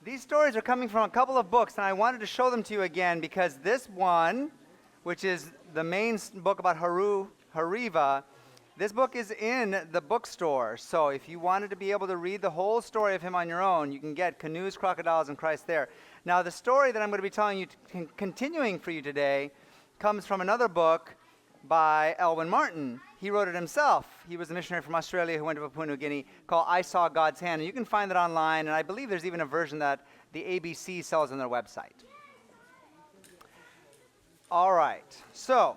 These stories are coming from a couple of books, and I wanted to show them to you again because this one, which is the main book about Hariva, this book is in the bookstore. So if you wanted to be able to read the whole story of him on your own, you can get Canoes, Crocodiles, and Christ there. Now, the story that I'm going to be telling you, continuing for you today, comes from another book by Elwyn Martin. He wrote it himself. He was a missionary from Australia who went to Papua New Guinea, called I Saw God's Hand. And you can find it online, and I believe there's even a version that the ABC sells on their website. All right, so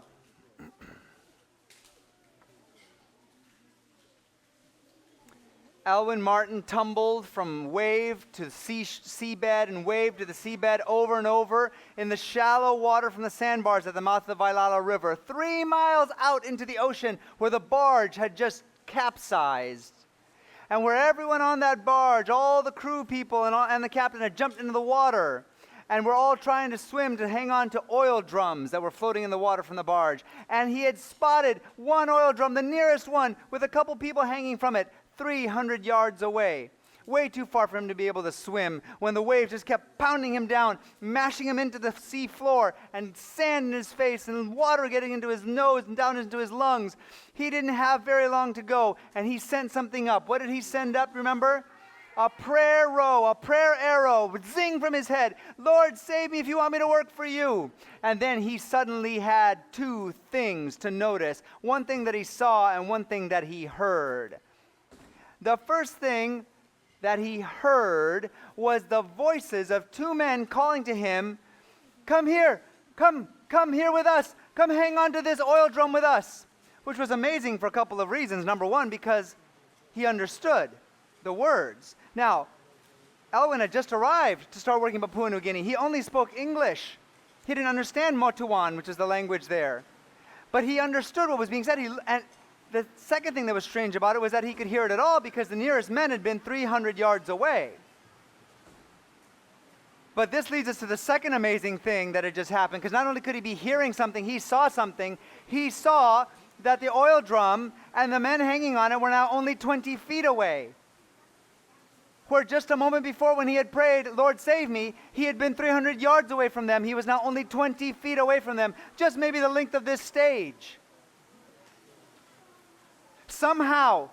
Elwyn Martin tumbled from wave to seabed and wave to the seabed over and over in the shallow water from the sandbars at the mouth of the Vailala River, 3 miles out into the ocean where the barge had just capsized. And where everyone on that barge, all the crew people and the captain had jumped into the water. And we're all trying to swim to hang on to oil drums that were floating in the water from the barge. And he had spotted one oil drum, the nearest one, with a couple people hanging from it, 300 yards away. Way too far for him to be able to swim when the waves just kept pounding him down, mashing him into the sea floor, and sand in his face and water getting into his nose and down into his lungs. He didn't have very long to go, and he sent something up. What did he send up, remember? A prayer arrow would zing from his head. Lord, save me if you want me to work for you. And then he suddenly had two things to notice. One thing that he saw and one thing that he heard. The first thing that he heard was the voices of two men calling to him, come here, come here with us, come hang on to this oil drum with us. Which was amazing for a couple of reasons. Number one, because he understood the words. Now, Elwyn had just arrived to start working in Papua New Guinea. He only spoke English. He didn't understand Motuan, which is the language there. But he understood what was being said. And the second thing that was strange about it was that he could hear it at all because the nearest men had been 300 yards away. But this leads us to the second amazing thing that had just happened, because not only could he be hearing something, he saw something. He saw that the oil drum and the men hanging on it were now only 20 feet away. Where just a moment before when he had prayed, Lord save me, he had been 300 yards away from them. He was now only 20 feet away from them, just maybe the length of this stage. Somehow,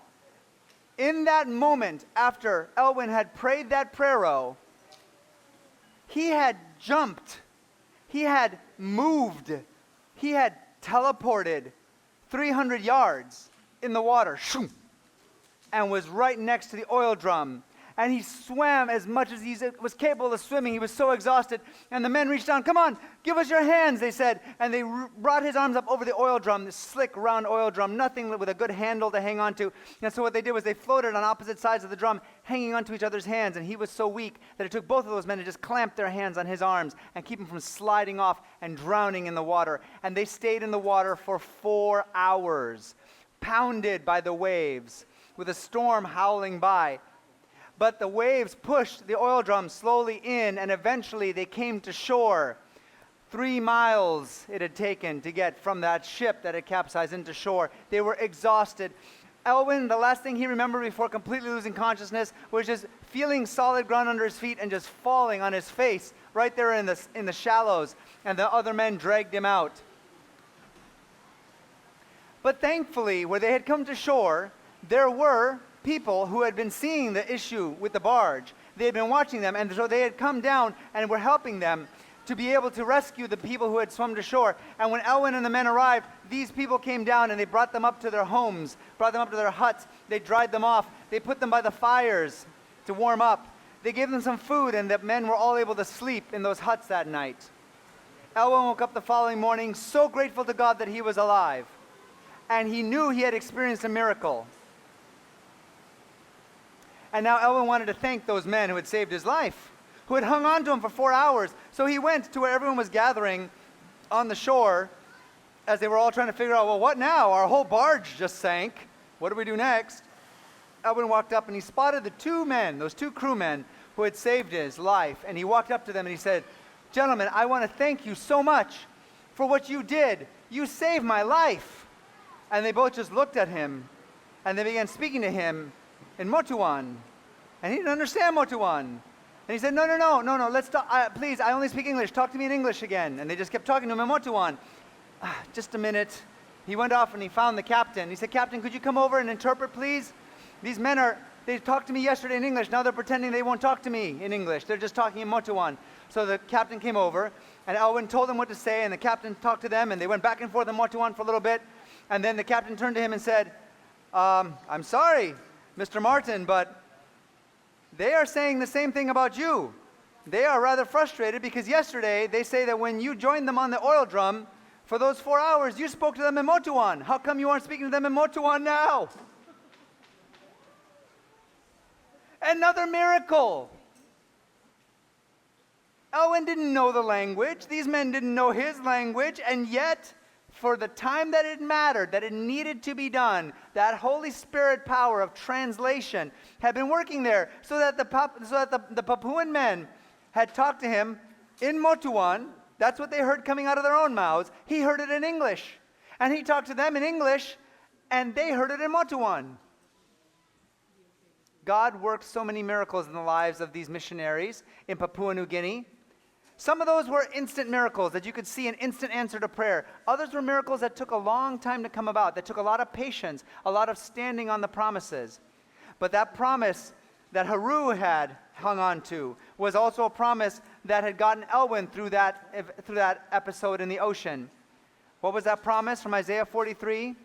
in that moment after Elwyn had prayed that prayer, he had jumped, he had moved, he had teleported 300 yards in the water, and was right next to the oil drum. And he swam as much as he was capable of swimming. He was so exhausted. And the men reached down, come on, give us your hands, they said. And they brought his arms up over the oil drum, this slick, round oil drum, nothing with a good handle to hang on to. And so what they did was they floated on opposite sides of the drum, hanging onto each other's hands. And he was so weak that it took both of those men to just clamp their hands on his arms and keep him from sliding off and drowning in the water. And they stayed in the water for 4 hours, pounded by the waves, with a storm howling by. But the waves pushed the oil drum slowly in, and eventually they came to shore. 3 miles it had taken to get from that ship that had capsized into shore. They were exhausted. Elwyn, the last thing he remembered before completely losing consciousness was just feeling solid ground under his feet and just falling on his face right there in the shallows, and the other men dragged him out. But thankfully, where they had come to shore, there were people who had been seeing the issue with the barge. They had been watching them, and so they had come down and were helping them to be able to rescue the people who had swum to shore. And when Elwyn and the men arrived, these people came down and they brought them up to their homes, brought them up to their huts. They dried them off. They put them by the fires to warm up. They gave them some food, and the men were all able to sleep in those huts that night. Elwyn woke up the following morning so grateful to God that he was alive. And he knew he had experienced a miracle. And now Elwyn wanted to thank those men who had saved his life, who had hung on to him for 4 hours. So he went to where everyone was gathering on the shore as they were all trying to figure out, well, what now? Our whole barge just sank. What do we do next? Elwyn walked up and he spotted the two men, those two crewmen who had saved his life. And he walked up to them and he said, gentlemen, I want to thank you so much for what you did. You saved my life. And they both just looked at him and they began speaking to him in Motuan. And he didn't understand Motuan. And he said, no, let's talk. Please, I only speak English. Talk to me in English again. And they just kept talking to him in Motuan. Just a minute. He went off and he found the captain. He said, Captain, could you come over and interpret, please? These men they talked to me yesterday in English. Now they're pretending they won't talk to me in English. They're just talking in Motuan. So the captain came over, and Elwyn told them what to say, and the captain talked to them, and they went back and forth in Motuan for a little bit. And then the captain turned to him and said, I'm sorry, Mr. Martin, but they are saying the same thing about you. They are rather frustrated because yesterday they say that when you joined them on the oil drum, for those 4 hours, you spoke to them in Motuan. How come you aren't speaking to them in Motuan now? Another miracle. Elwyn didn't know the language. These men didn't know his language. And yet, for the time that it mattered, that it needed to be done, that Holy Spirit power of translation had been working there so that the Papuan men had talked to him in Motuan. That's what they heard coming out of their own mouths. He heard it in English. And he talked to them in English, and they heard it in Motuan. God worked so many miracles in the lives of these missionaries in Papua New Guinea. Some of those were instant miracles that you could see an instant answer to prayer. Others were miracles that took a long time to come about, that took a lot of patience, a lot of standing on the promises. But that promise that Haru had hung on to was also a promise that had gotten Elwyn through that episode in the ocean. What was that promise from Isaiah 43?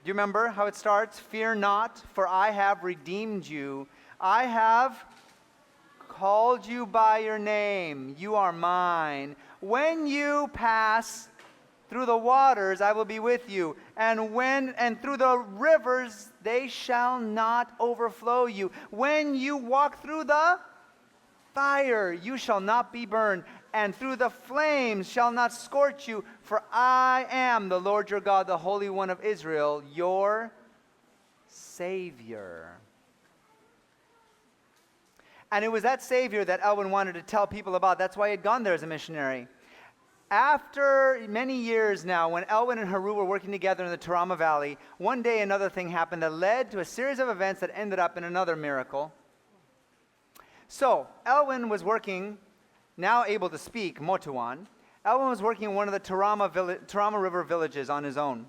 Do you remember how it starts? Fear not, for I have redeemed you. I have called you by your name. You are mine. When you pass through the waters, I will be with you. And through the rivers, they shall not overflow you. When you walk through the fire, you shall not be burned. And through the flames shall not scorch you. For I am the Lord your God, the Holy One of Israel, your Savior. And it was that Savior that Elwyn wanted to tell people about. That's why he had gone there as a missionary. After many years now, when Elwyn and Haru were working together in the Tarama Valley, one day another thing happened that led to a series of events that ended up in another miracle. So, Elwyn was working, now able to speak Motuan. Elwyn was working in one of the Tarama River villages on his own.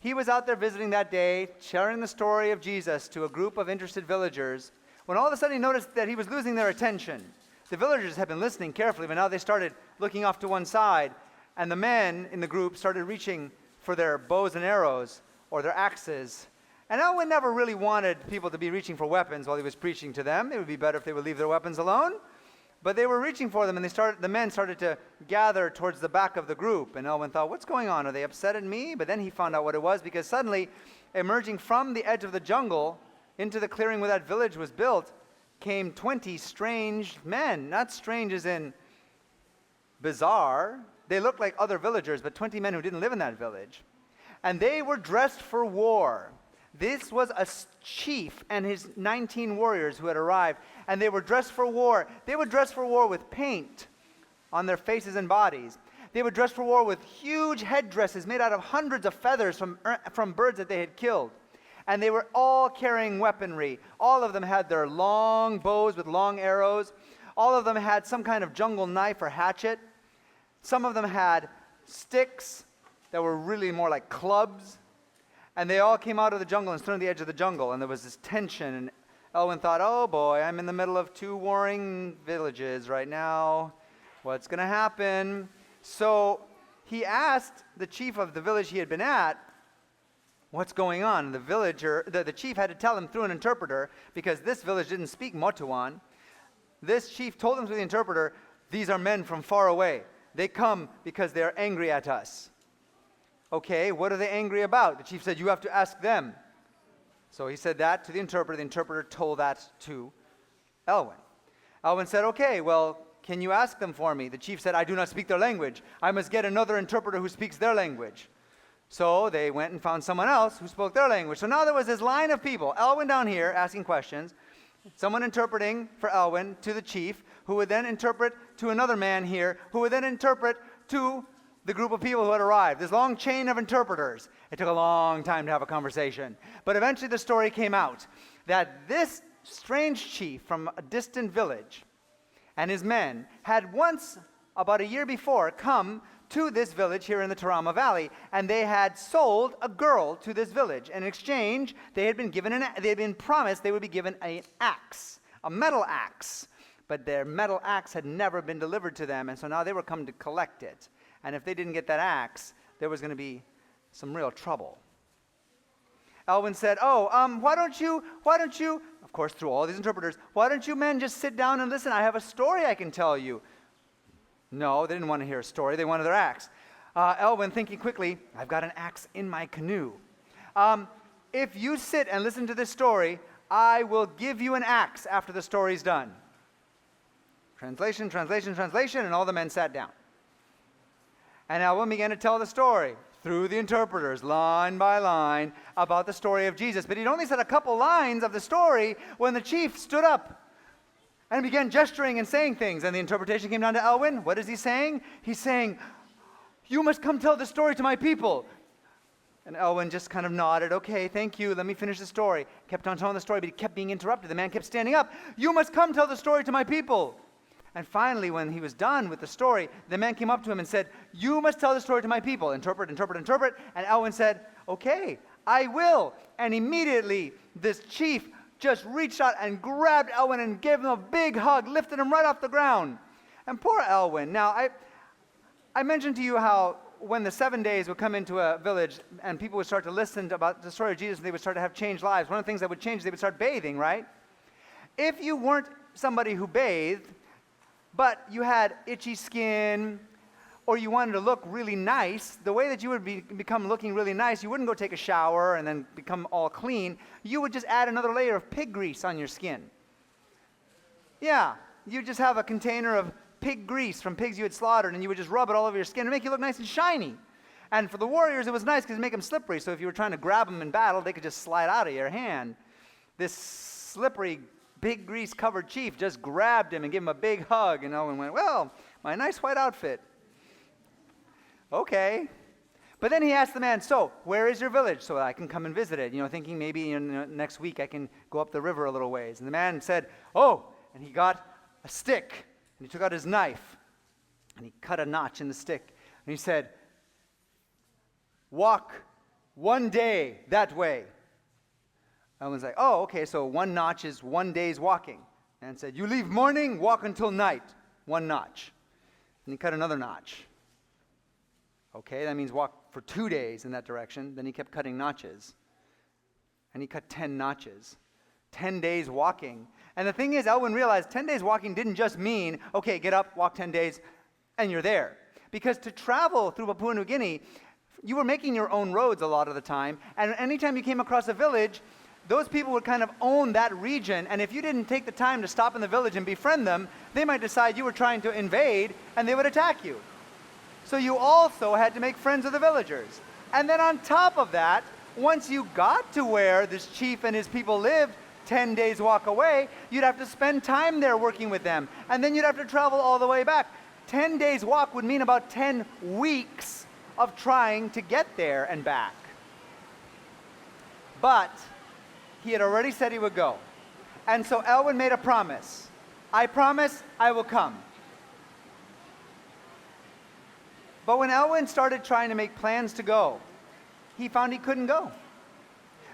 He was out there visiting that day, sharing the story of Jesus to a group of interested villagers, when all of a sudden he noticed that he was losing their attention. The villagers had been listening carefully, but now they started looking off to one side, and the men in the group started reaching for their bows and arrows or their axes. And Elwyn never really wanted people to be reaching for weapons while he was preaching to them. It would be better if they would leave their weapons alone. But they were reaching for them, and the men started to gather towards the back of the group. And Elwyn thought, what's going on? Are they upset at me? But then he found out what it was, because suddenly, emerging from the edge of the jungle into the clearing where that village was built, came 20 strange men. Not strange as in bizarre. They looked like other villagers, but 20 men who didn't live in that village. And they were dressed for war. This was a chief and his 19 warriors who had arrived, and they were dressed for war. They were dressed for war with paint on their faces and bodies. They were dressed for war with huge headdresses made out of hundreds of feathers from birds that they had killed. And they were all carrying weaponry. All of them had their long bows with long arrows. All of them had some kind of jungle knife or hatchet. Some of them had sticks that were really more like clubs. And they all came out of the jungle and stood on the edge of the jungle. And there was this tension. And Elwyn thought, oh boy, I'm in the middle of two warring villages right now. What's going to happen? So he asked the chief of the village he had been at, what's going on? The chief had to tell him through an interpreter, because this village didn't speak Motuan. This chief told him through the interpreter, these are men from far away. They come because they are angry at us. Okay, what are they angry about? The chief said, you have to ask them. So he said that to the interpreter. The interpreter told that to Elwyn. Elwyn said, okay, well, can you ask them for me? The chief said, I do not speak their language. I must get another interpreter who speaks their language. So they went and found someone else who spoke their language. So now there was this line of people, Elwyn down here asking questions, someone interpreting for Elwyn to the chief, who would then interpret to another man here, who would then interpret to the group of people who had arrived. This long chain of interpreters. It took a long time to have a conversation. But eventually the story came out that this strange chief from a distant village and his men had once, about a year before, come to this village here in the Tarama Valley, and they had sold a girl to this village. In exchange, they had been promised they would be given an axe, a metal axe. But their metal axe had never been delivered to them, and so now they were coming to collect it. And if they didn't get that axe, there was going to be some real trouble. Elwyn said, why don't you, of course through all these interpreters, why don't you men just sit down and listen? I have a story I can tell you. No, they didn't want to hear a story. They wanted their axe. Elwyn, thinking quickly, I've got an axe in my canoe. If you sit and listen to this story, I will give you an axe after the story's done. Translation, and all the men sat down. And Elwyn began to tell the story through the interpreters, line by line, about the story of Jesus. But he'd only said a couple lines of the story when the chief stood up and began gesturing and saying things. And the interpretation came down to Elwyn. What is he saying? He's saying, you must come tell the story to my people. And Elwyn just kind of nodded. Okay, thank you. Let me finish the story. Kept on telling the story, but he kept being interrupted. The man kept standing up. You must come tell the story to my people. And finally, when he was done with the story, the man came up to him and said, you must tell the story to my people. Interpret. And Elwyn said, okay, I will. And immediately, this chief just reached out and grabbed Elwyn and gave him a big hug, lifted him right off the ground. And poor Elwyn. Now, I mentioned to you how when the 7 days would come into a village and people would start to listen about the story of Jesus and they would start to have changed lives, one of the things that would change is they would start bathing, right? If you weren't somebody who bathed, but you had itchy skin, or you wanted to look really nice, the way that you would become looking really nice, you wouldn't go take a shower and then become all clean. You would just add another layer of pig grease on your skin. Yeah, you just have a container of pig grease from pigs you had slaughtered, and you would just rub it all over your skin to make you look nice and shiny. And for the warriors, it was nice because it made them slippery, so if you were trying to grab them in battle, they could just slide out of your hand. This slippery, big grease-covered chief just grabbed him and gave him a big hug, and Elwyn went, well, my nice white outfit. Okay. But then he asked the man, so, where is your village so that I can come and visit it? Thinking maybe next week I can go up the river a little ways. And the man said, and he got a stick, and he took out his knife, and he cut a notch in the stick. And he said, walk 1 day that way. Elwyn's like, okay, so 1 notch is 1 day's walking. And said, you leave morning, walk until night, 1 notch. And he cut another notch. Okay, that means walk for 2 days in that direction. Then he kept cutting notches. And he cut 10 notches. 10 days walking. And the thing is, Elwyn realized 10 days walking didn't just mean, okay, get up, walk 10 days, and you're there. Because to travel through Papua New Guinea, you were making your own roads a lot of the time. And anytime you came across a village, those people would kind of own that region. And if you didn't take the time to stop in the village and befriend them, they might decide you were trying to invade, and they would attack you. So you also had to make friends with the villagers. And then on top of that, once you got to where this chief and his people lived, 10 days walk away, you'd have to spend time there working with them. And then you'd have to travel all the way back. 10 days walk would mean about 10 weeks of trying to get there and back. But he had already said he would go. And so Elwyn made a promise. I promise I will come. But when Elwyn started trying to make plans to go, he found he couldn't go.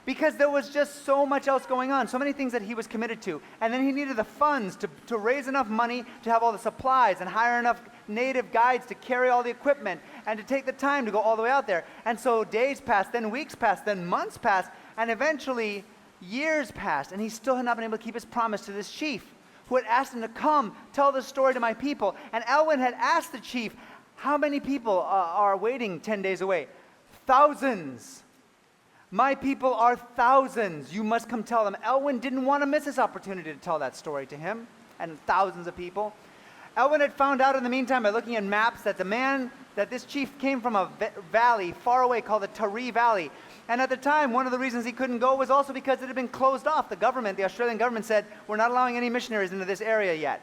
Because there was just so much else going on, so many things that he was committed to. And then he needed the funds to raise enough money to have all the supplies and hire enough native guides to carry all the equipment and to take the time to go all the way out there. And so days passed, then weeks passed, then months passed, and eventually years passed, and he still had not been able to keep his promise to this chief who had asked him to come tell the story to my people. And Elwyn had asked the chief, how many people are waiting 10 days away? Thousands. My people are thousands. You must come tell them. Elwyn didn't want to miss this opportunity to tell that story to him and thousands of people. Elwyn had found out in the meantime by looking at maps that this chief came from a valley far away called the Tari Valley. And at the time, one of the reasons he couldn't go was also because it had been closed off. The Australian government said, we're not allowing any missionaries into this area yet.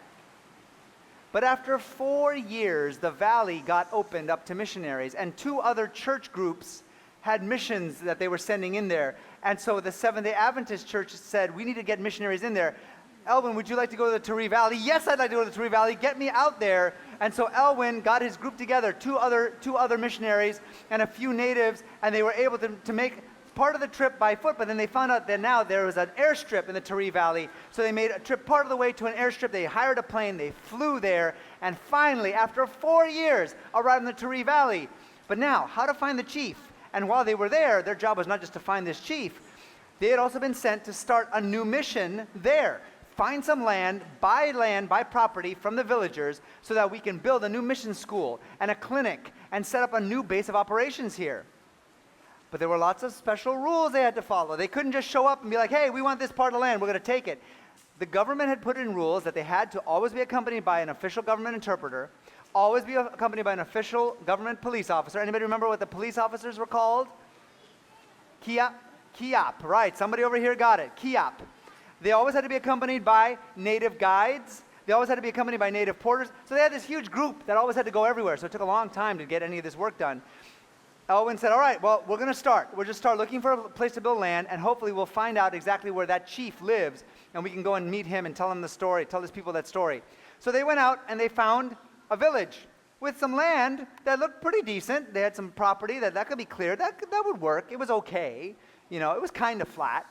But after 4 years, the valley got opened up to missionaries, and 2 other church groups had missions that they were sending in there. And so the Seventh-day Adventist Church said, we need to get missionaries in there. Elwyn, would you like to go to the Turi Valley? Yes, I'd like to go to the Turi Valley. Get me out there. And so Elwyn got his group together, two other missionaries and a few natives, and they were able to make part of the trip by foot, but then they found out that now there was an airstrip in the Turi Valley. So they made a trip part of the way to an airstrip. They hired a plane. They flew there. And finally, after 4 years, arrived in the Turi Valley. But now, how to find the chief? And while they were there, their job was not just to find this chief. They had also been sent to start a new mission there. Find some land, buy property from the villagers so that we can build a new mission school and a clinic and set up a new base of operations here. But there were lots of special rules they had to follow. They couldn't just show up and be like, hey, we want this part of land, we're going to take it. The government had put in rules that they had to always be accompanied by an official government interpreter, always be accompanied by an official government police officer. Anybody remember what the police officers were called? Kiap, right. Somebody over here got it. Kiap. They always had to be accompanied by native guides. They always had to be accompanied by native porters. So they had this huge group that always had to go everywhere. So it took a long time to get any of this work done. Elwyn said, all right, well, we're going to start. We'll just start looking for a place to build land, and hopefully we'll find out exactly where that chief lives, and we can go and meet him and tell him the story, tell his people that story. So they went out, and they found a village with some land that looked pretty decent. They had some property that could be cleared. That would work. It was okay. You know, it was kind of flat.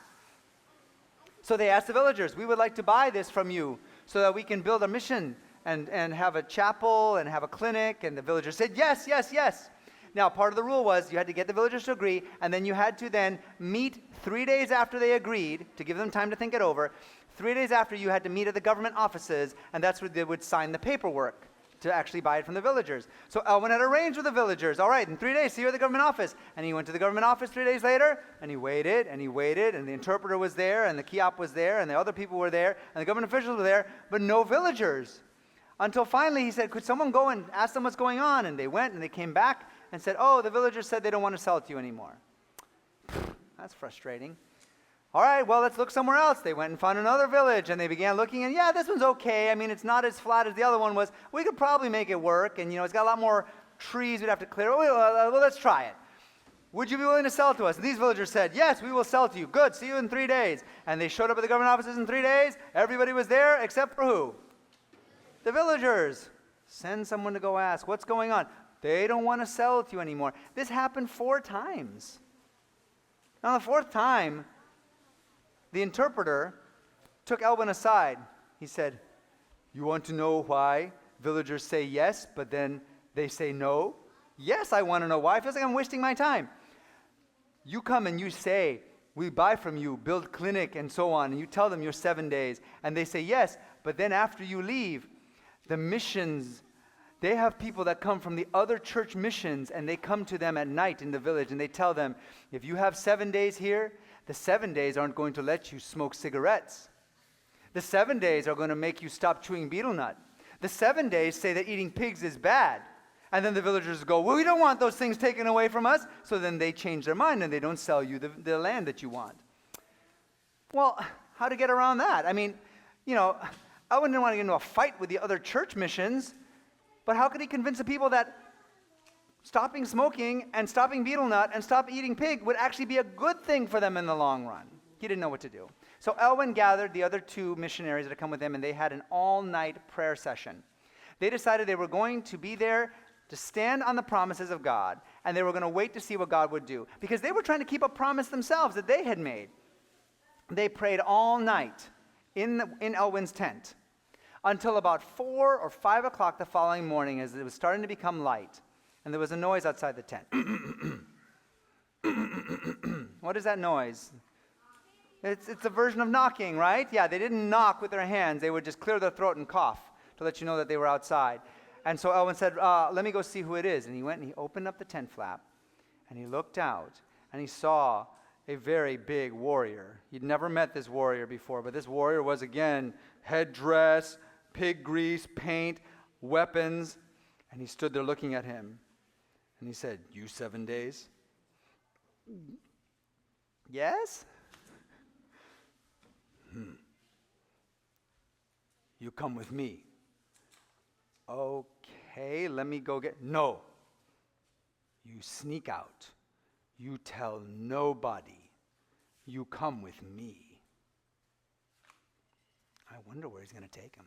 So they asked the villagers, we would like to buy this from you so that we can build a mission and have a chapel and have a clinic. And the villagers said, yes, yes, yes. Now, part of the rule was you had to get the villagers to agree, and then you had to then meet 3 days after they agreed, to give them time to think it over. 3 days after, you had to meet at the government offices, and that's where they would sign the paperwork to actually buy it from the villagers. So Elwyn had arranged with the villagers, all right, in 3 days, see you at the government office. And he went to the government office 3 days later, and he waited, and the interpreter was there, and the Kiap was there, and the other people were there, and the government officials were there, but no villagers. Until finally he said, could someone go and ask them what's going on? And they went, and they came back and said, oh, the villagers said they don't want to sell it to you anymore. That's frustrating. All right, well, let's look somewhere else. They went and found another village, and they began looking, and yeah, this one's okay. I mean, it's not as flat as the other one was. We could probably make it work, and, it's got a lot more trees we'd have to clear. Well, let's try it. Would you be willing to sell it to us? And these villagers said, yes, we will sell it to you. Good, see you in 3 days. And they showed up at the government offices in 3 days. Everybody was there except for who? The villagers. Send someone to go ask, what's going on? They don't want to sell it to you anymore. This happened 4 times. Now, the 4th time, the interpreter took Elwyn aside. He said, you want to know why villagers say yes, but then they say no? Yes, I want to know why. It feels like I'm wasting my time. You come and you say, we buy from you, build clinic, and so on, and you tell them you're 7 days, and they say yes, but then after you leave, the missions, they have people that come from the other church missions, and they come to them at night in the village, and they tell them, if you have 7 days here, the 7 days aren't going to let you smoke cigarettes. The 7 days are going to make you stop chewing betel nut. The 7 days say that eating pigs is bad. And then the villagers go, well, we don't want those things taken away from us. So then they change their mind, and they don't sell you the land that you want. Well, how to get around that? I mean, I wouldn't want to get into a fight with the other church missions, but how could he convince the people that stopping smoking and stopping betel nut and stop eating pig would actually be a good thing for them in the long run? He didn't know what to do. So Elwyn gathered the other 2 missionaries that had come with him, and they had an all-night prayer session. They decided they were going to be there to stand on the promises of God, and they were going to wait to see what God would do, because they were trying to keep a promise themselves that they had made. They prayed all night in Elwyn's tent until about 4 or 5 o'clock the following morning, as it was starting to become light, and there was a noise outside the tent. What is that noise? It's a version of knocking, right? Yeah, they didn't knock with their hands. They would just clear their throat and cough to let you know that they were outside. And so Elwyn said, let me go see who it is. And he went and he opened up the tent flap, and he looked out, and he saw a very big warrior. He'd never met this warrior before, but this warrior was, again, headdress, pig grease, paint, weapons. And he stood there looking at him. And he said, you 7 days? Yes? You come with me. Okay, let me go get... No. You sneak out. You tell nobody. You come with me. I wonder where he's going to take him.